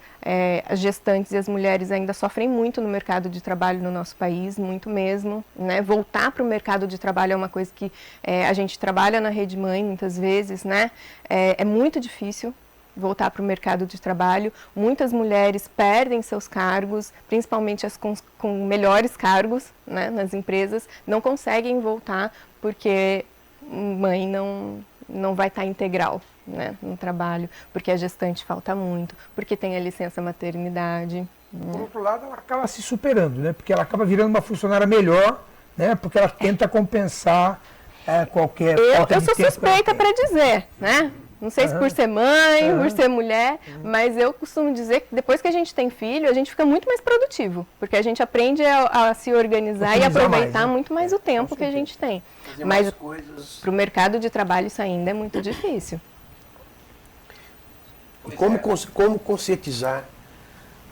as gestantes e as mulheres ainda sofrem muito no mercado de trabalho no nosso país, muito mesmo, né? Voltar para o mercado de trabalho é uma coisa que a gente trabalha na Rede Mãe muitas vezes, né? É muito difícil voltar para o mercado de trabalho. Muitas mulheres perdem seus cargos, principalmente as com melhores cargos, né, nas empresas, não conseguem voltar porque mãe não vai estar integral, né, no trabalho, porque a gestante falta muito, porque tem a licença maternidade. Por outro lado, ela acaba se superando, né? Porque ela acaba virando uma funcionária melhor, né? Porque ela tenta compensar qualquer falta eu de sou tempo suspeita que ela tem. para dizer, né? Não sei se por ser mãe, por ser mulher, mas eu costumo dizer que depois que a gente tem filho, a gente fica muito mais produtivo, porque a gente aprende a se organizar e aproveitar mais, né? muito mais o tempo que a gente tem. Mas para o mercado de trabalho isso ainda é muito difícil. Como conscientizar,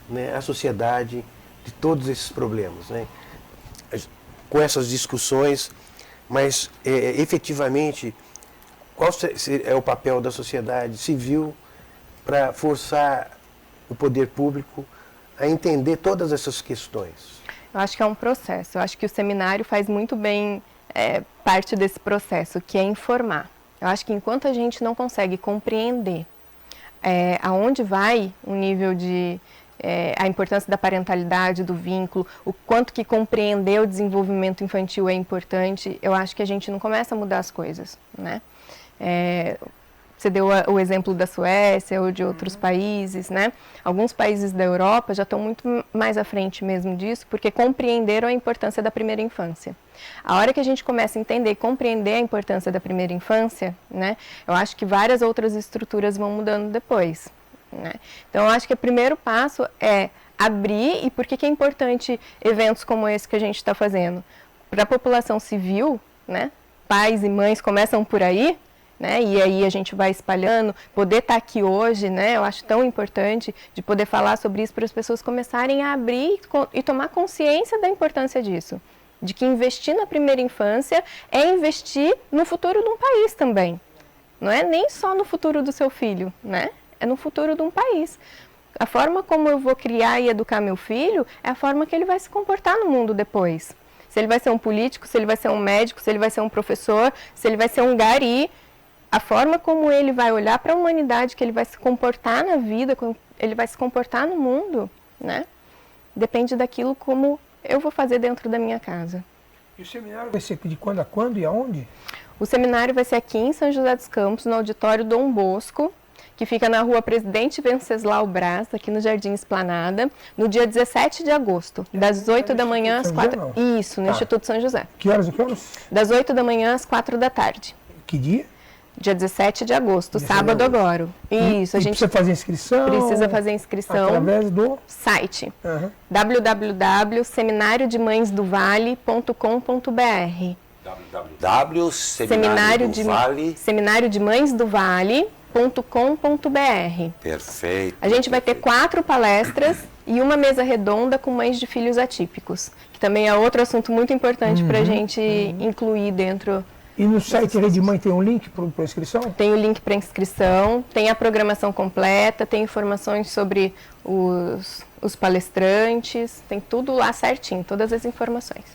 né, a sociedade de todos esses problemas, né? Com essas discussões, mas efetivamente, qual é o papel da sociedade civil para forçar o poder público a entender todas essas questões? Eu acho que é um processo. Eu acho que o seminário faz muito bem parte desse processo, que é informar. Eu acho que enquanto a gente não consegue compreender aonde vai o nível de a importância da parentalidade, do vínculo, o quanto que compreender o desenvolvimento infantil é importante, eu acho que a gente não começa a mudar as coisas, né? Você deu o exemplo da Suécia ou de outros países, né? Alguns países da Europa já estão muito mais à frente mesmo disso, porque compreenderam a importância da primeira infância. A hora que a gente começa a entender e compreender a importância da primeira infância, né? Eu acho que várias outras estruturas vão mudando depois, né? Então, eu acho que o primeiro passo é abrir, e por que é importante eventos como esse que a gente está fazendo? Para a população civil, né? Pais e mães começam por aí, né? E aí a gente vai espalhando, poder estar aqui hoje, né? Eu acho tão importante de poder falar sobre isso para as pessoas começarem a abrir e tomar consciência da importância disso. De que investir na primeira infância é investir no futuro de um país também. Não é nem só no futuro do seu filho, né? É no futuro de um país. A forma como eu vou criar e educar meu filho é a forma que ele vai se comportar no mundo depois. Se ele vai ser um político, se ele vai ser um médico, se ele vai ser um professor, se ele vai ser um gari, a forma como ele vai olhar para a humanidade, que ele vai se comportar na vida, como ele vai se comportar no mundo, né? Depende daquilo como eu vou fazer dentro da minha casa. E o seminário vai ser de quando a quando e aonde? O seminário vai ser aqui em São José dos Campos, no auditório Dom Bosco, que fica na rua Presidente Venceslau Braz, aqui no Jardim Esplanada, no dia 17 de agosto, das 8 da manhã às 4... Isso, no Instituto São José. Que horas e que horas? Das 8 da manhã às 4 da tarde. Que dia? Dia 17 de agosto, sábado agora. Isso, a gente precisa fazer inscrição? Precisa fazer inscrição. Através do site www.seminariodemãesdovale.com.br Seminariodemãesdovale.com.br. Perfeito. A gente vai ter 4 palestras e uma mesa redonda com mães de filhos atípicos, que também é outro assunto muito importante para a gente incluir dentro. E no site Rede Mãe tem um link para a inscrição? Tem o link para inscrição, tem a programação completa, tem informações sobre os palestrantes, tem tudo lá certinho, todas as informações.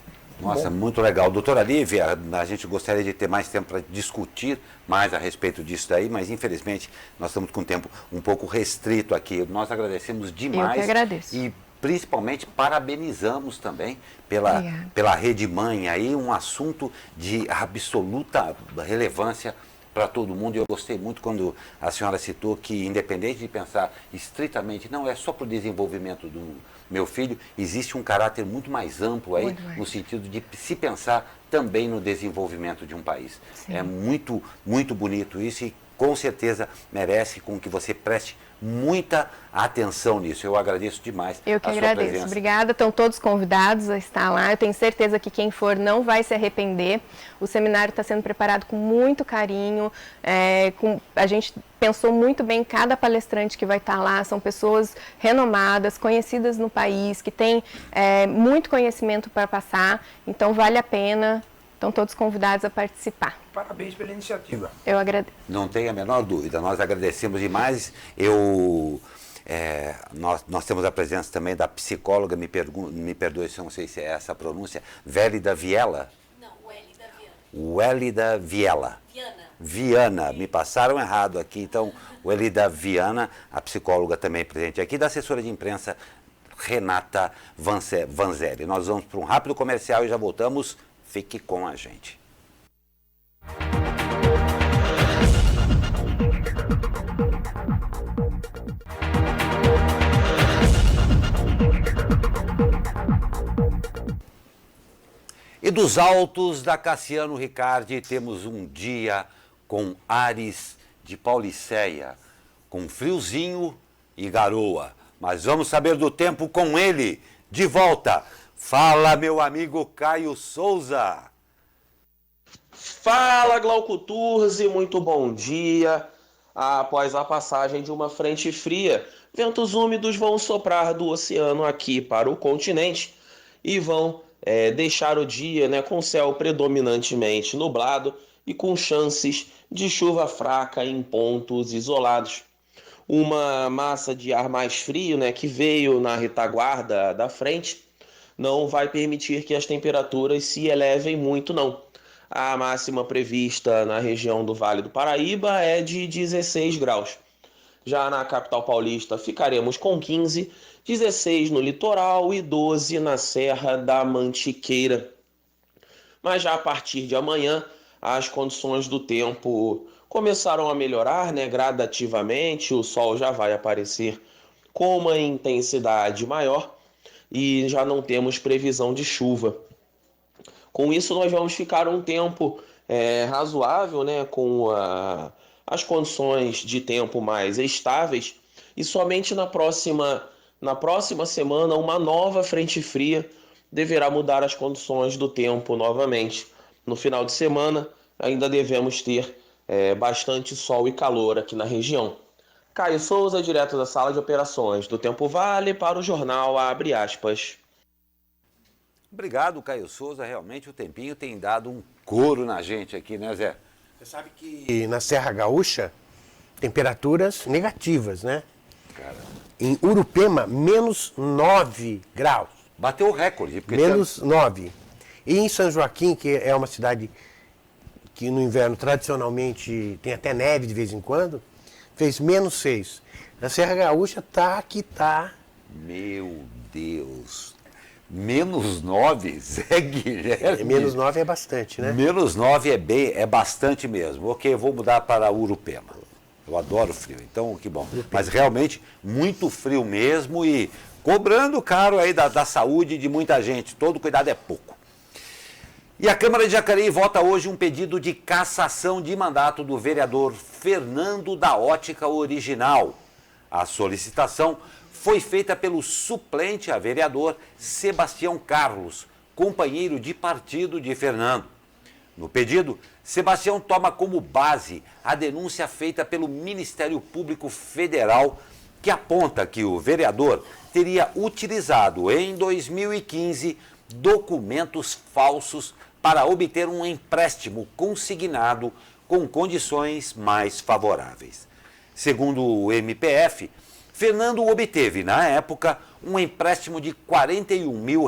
Nossa, muito legal. Doutora Lívia, a gente gostaria de ter mais tempo para discutir mais a respeito disso daí, mas infelizmente nós estamos com o tempo um pouco restrito aqui. Nós agradecemos demais. Eu que agradeço. E principalmente parabenizamos também pela Rede Mãe, aí um assunto de absoluta relevância para todo mundo. E eu gostei muito quando a senhora citou que, independente de pensar estritamente, não é só para o desenvolvimento do meu filho, existe um caráter muito mais amplo aí, no sentido de se pensar também no desenvolvimento de um país. Sim. É muito, muito bonito isso e com certeza merece com que você preste muita atenção nisso. Eu agradeço demais. Eu que agradeço. Presença. Obrigada. Estão todos convidados a estar lá. Eu tenho certeza que quem for não vai se arrepender. O seminário está sendo preparado com muito carinho. A gente pensou muito bem em cada palestrante que vai estar lá. São pessoas renomadas, conhecidas no país, que têm muito conhecimento para passar. Então, vale a pena Estão todos convidados a participar. Parabéns pela iniciativa. Eu agradeço. Não tem a menor dúvida, nós agradecemos demais. Nós temos a presença também da psicóloga, me perdoe se eu não sei se é essa a pronúncia, Wélida Viela. Não, Wélida Viana. Wélida Viela. Viana, me passaram errado aqui, então, Wélida Viana, a psicóloga também presente aqui, da assessora de imprensa Renata Vanzelli. Nós vamos para um rápido comercial e já voltamos. Fique com a gente. E dos altos da Cassiano Ricardi temos um dia com ares de Pauliceia, com friozinho e garoa. Mas vamos saber do tempo com ele, de volta. Fala, meu amigo Caio Souza. Fala, Glauco Turzi, muito bom dia. Após a passagem de uma frente fria, ventos úmidos vão soprar do oceano aqui para o continente e vão deixar o dia, né, com céu predominantemente nublado e com chances de chuva fraca em pontos isolados. Uma massa de ar mais frio, né, que veio na retaguarda da frente, não vai permitir que as temperaturas se elevem muito, não. A máxima prevista na região do Vale do Paraíba é de 16 graus. Já na capital paulista ficaremos com 15, 16 no litoral e 12 na Serra da Mantiqueira. Mas já a partir de amanhã, as condições do tempo começaram a melhorar, né, gradativamente. O sol já vai aparecer com uma intensidade maior e já não temos previsão de chuva. Com isso, nós vamos ficar um tempo razoável, né, com as condições de tempo mais estáveis, e somente na próxima semana uma nova frente fria deverá mudar as condições do tempo novamente. No final de semana ainda devemos ter bastante sol e calor aqui na região. Caio Souza, direto da sala de operações do Tempo Vale para o jornal Abre Aspas. Obrigado, Caio Souza. Realmente o tempinho tem dado um couro na gente aqui, né, Zé? Você sabe que na Serra Gaúcha, temperaturas negativas, né? Cara, Em Urupema, menos 9 graus. bateu o recorde. Porque Menos 9. E em São Joaquim, que é uma cidade que no inverno tradicionalmente tem até neve de vez em quando, fez menos 6. Na Serra Gaúcha tá que tá. Meu Deus. Menos 9, Zé Guilherme. Menos 9 é bastante, né? Menos 9 é bastante mesmo. Ok, eu vou mudar para Urupema. Eu adoro frio, então que bom. Mas realmente muito frio mesmo e cobrando caro aí da saúde de muita gente. Todo cuidado é pouco. E a Câmara de Jacareí vota hoje um pedido de cassação de mandato do vereador Fernando da Ótica Original. A solicitação foi feita pelo suplente a vereador Sebastião Carlos, companheiro de partido de Fernando. No pedido, Sebastião toma como base a denúncia feita pelo Ministério Público Federal, que aponta que o vereador teria utilizado em 2015 documentos falsos para obter um empréstimo consignado com condições mais favoráveis. Segundo o MPF, Fernando obteve, na época, um empréstimo de R$ 41 mil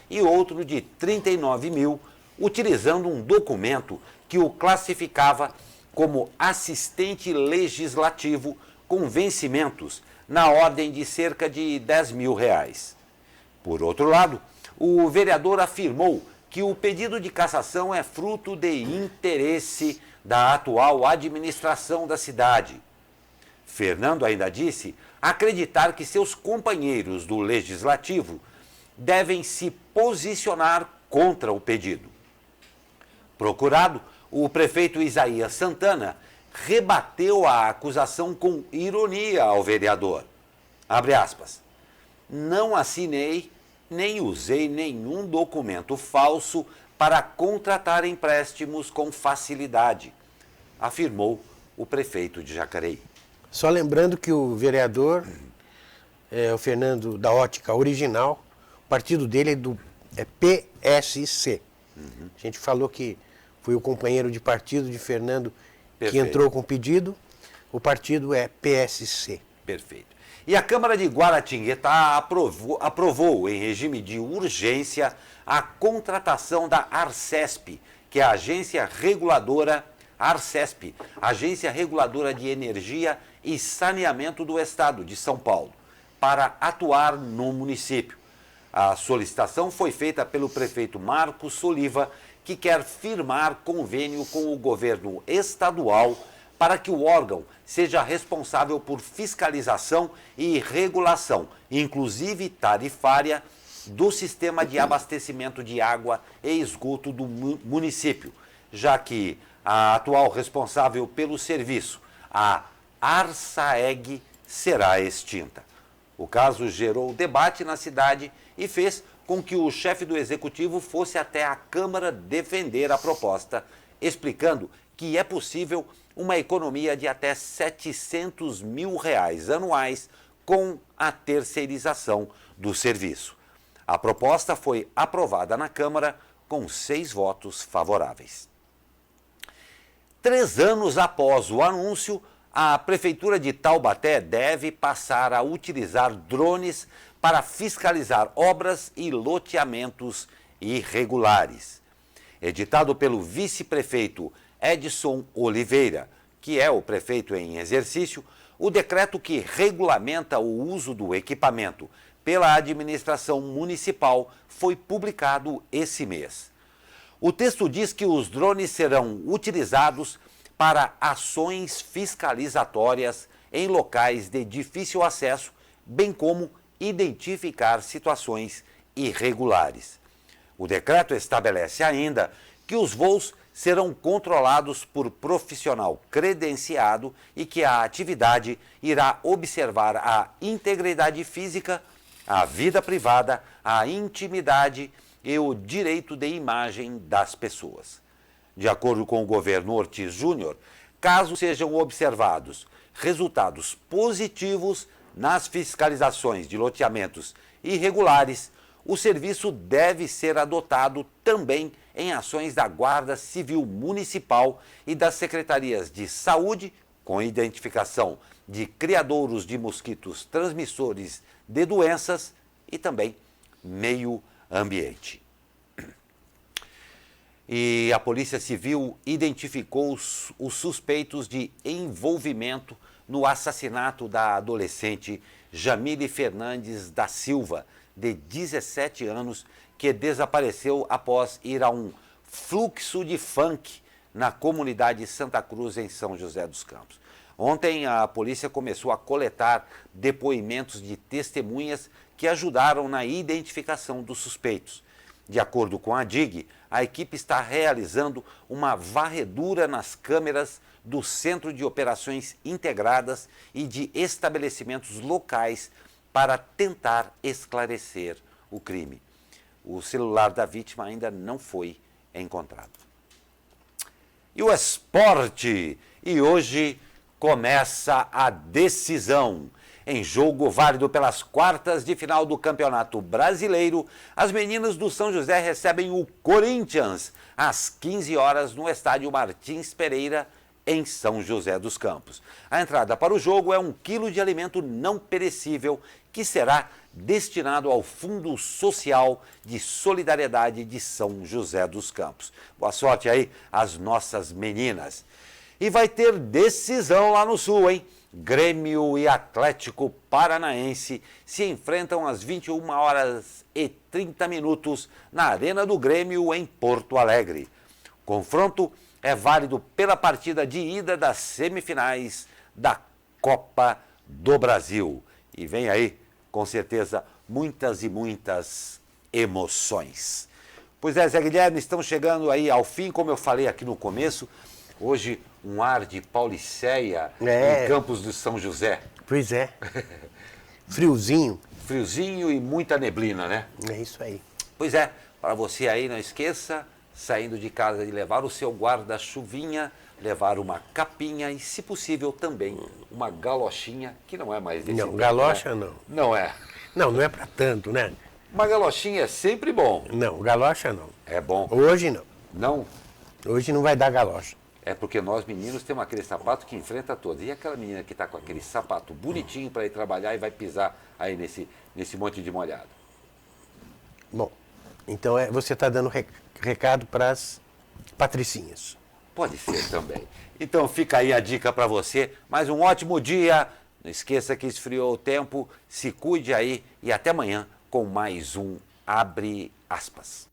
e outro de R$ 39 mil, utilizando um documento que o classificava como assistente legislativo com vencimentos na ordem de cerca de R$ 10 mil. Por outro lado, o vereador afirmou que o pedido de cassação é fruto de interesse da atual administração da cidade. Fernando ainda disse acreditar que seus companheiros do Legislativo devem se posicionar contra o pedido. Procurado, o prefeito Isaías Santana rebateu a acusação com ironia ao vereador. Abre aspas. Não assinei nem usei nenhum documento falso para contratar empréstimos com facilidade, afirmou o prefeito de Jacareí. Só lembrando que o vereador o Fernando da Ótica Original, o partido dele é PSC. A gente falou que foi o companheiro de partido de Fernando que Perfeito. entrou com o pedido. O partido é PSC. Perfeito. E a Câmara de Guaratinguetá aprovou em regime de urgência a contratação da Arcesp, que é a agência reguladora Arcesp, Agência Reguladora de Energia e Saneamento do Estado de São Paulo, para atuar no município. A solicitação foi feita pelo prefeito Marcos Soliva, que quer firmar convênio com o governo estadual para que o órgão seja responsável por fiscalização e regulação, inclusive tarifária, do sistema de abastecimento de água e esgoto do município, já que a atual responsável pelo serviço, a Arsaeg, será extinta. O caso gerou debate na cidade e fez com que o chefe do executivo fosse até a Câmara defender a proposta, explicando que é possível uma economia de até R$700 mil anuais com a terceirização do serviço. A proposta foi aprovada na Câmara com 6 votos favoráveis. 3 anos após o anúncio, a Prefeitura de Taubaté deve passar a utilizar drones para fiscalizar obras e loteamentos irregulares. Editado pelo vice-prefeito Edson Oliveira, que é o prefeito em exercício, o decreto que regulamenta o uso do equipamento pela administração municipal foi publicado esse mês. O texto diz que os drones serão utilizados para ações fiscalizatórias em locais de difícil acesso, bem como identificar situações irregulares. O decreto estabelece ainda que os voos serão controlados por profissional credenciado e que a atividade irá observar a integridade física, a vida privada, a intimidade e o direito de imagem das pessoas. De acordo com o governo Ortiz Júnior, caso sejam observados resultados positivos nas fiscalizações de loteamentos irregulares, o serviço deve ser adotado também em ações da Guarda Civil Municipal e das Secretarias de Saúde, com identificação de criadouros de mosquitos transmissores de doenças e também meio ambiente. E a Polícia Civil identificou os suspeitos de envolvimento no assassinato da adolescente Jamile Fernandes da Silva, de 17 anos, que desapareceu após ir a um fluxo de funk na comunidade Santa Cruz, em São José dos Campos. Ontem, a polícia começou a coletar depoimentos de testemunhas que ajudaram na identificação dos suspeitos. De acordo com a DIG, a equipe está realizando uma varredura nas câmeras do Centro de Operações Integradas e de estabelecimentos locais para tentar esclarecer o crime. O celular da vítima ainda não foi encontrado. E o esporte. E hoje começa a decisão. Em jogo válido pelas quartas de final do Campeonato Brasileiro, as meninas do São José recebem o Corinthians às 15 horas no estádio Martins Pereira, em São José dos Campos. A entrada para o jogo é 1 quilo de alimento não perecível que será destinado ao Fundo Social de Solidariedade de São José dos Campos. Boa sorte aí às nossas meninas. E vai ter decisão lá no Sul, hein? Grêmio e Atlético Paranaense se enfrentam às 21h30 na Arena do Grêmio, em Porto Alegre. O confronto é válido pela partida de ida das semifinais da Copa do Brasil. E vem aí, com certeza, muitas e muitas emoções. Pois é, Zé Guilherme, estamos chegando aí ao fim, como eu falei aqui no começo. Hoje, um ar de Pauliceia em Campos do São José. Pois é. Friozinho. Friozinho e muita neblina, né? É isso aí. Pois é, para você aí, não esqueça, saindo de casa, de levar o seu guarda-chuvinha, levar uma capinha e, se possível, também uma galochinha, que não é mais desse Não, tempo, galocha né? não. Não é. Não é para tanto, né? Uma galochinha é sempre bom. Não, galocha não. É bom. Hoje não. Não, Hoje não vai dar galocha. é porque nós meninos temos aquele sapato que enfrenta todos. E aquela menina que está com aquele sapato bonitinho para ir trabalhar e vai pisar aí nesse monte de molhado? Bom, então você está dando recado para as patricinhas. Pode ser também. Então fica aí a dica para você. Mais um ótimo dia. Não esqueça que esfriou o tempo. Se cuide aí e até amanhã com mais um Abre Aspas.